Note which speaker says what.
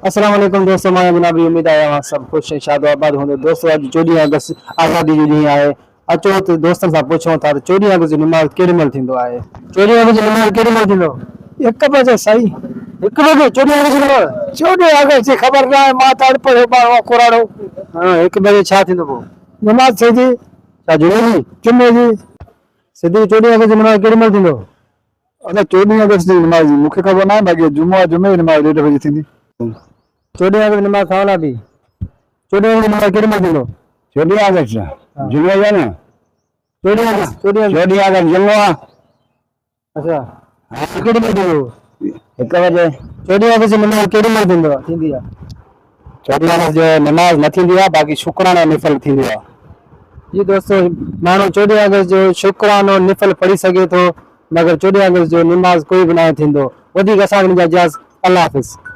Speaker 1: अस्सलाम वालेकुम दोस्तों, मैं जनाबी उम्मीद आया आप सब खुश शाद आबाद होंगे। दोस्तों अॼु 14 अगस्त आज़ादी जो ॾींहुं आहे। अचो त दोस्तनि सां पुछूं था त 14 अगस्त जो निमाज़ केॾी महिल थींदो आहे। 14 अगस्त जो निमाज़ केॾी महिल थींदो?
Speaker 2: 1 बजे सही।
Speaker 1: 1 बजे 14 अगस्त जो?
Speaker 2: 14 अगस्त जी ख़बर न आहे, मां त अनपढ़ माण्हू कुराड़ो।
Speaker 1: हाँ, 1 बजे छा थींदो पोइ?
Speaker 2: नमाज़ थींदी
Speaker 1: छा
Speaker 2: जुमे जी।
Speaker 1: सिधी 14 अगस्त जो निमाज़ केॾी महिल थींदो?
Speaker 2: अलाए 14 अगस्त जी नमाज़ मूंखे ख़बर न आहे, बाक़ी जुमे जी नमाज़ 1:30 बजे थींदी।
Speaker 1: 14 अगस्त निमाज़ खावला बि 14 अगस्त निमाज़ केॾी महिल थींदो?
Speaker 2: 14 अगस्त जुमे जो न।
Speaker 1: 14 अगस्त
Speaker 2: 14 अगस्त जुमे आहे।
Speaker 1: अच्छा, केॾी महिल थींदो?
Speaker 2: 1 बजे।
Speaker 1: 14 अगस्त जो निमाज़ केॾी महिल थींदी आहे?
Speaker 2: 14 अगस्त जो नमाज़ न थींदी आहे, बाक़ी शुक्राना निफ़ल थींदो आहे।
Speaker 1: जी दोस्तों, माण्हू 14 अगस्त जो शुक्रानो निफ़ल पढ़ी सघे थो, मगर 14 अगस्त जो निमाज़ कोई बि न थींदो। वधीक असांखे इजाज़त। अल्लाह हाफ़िज़।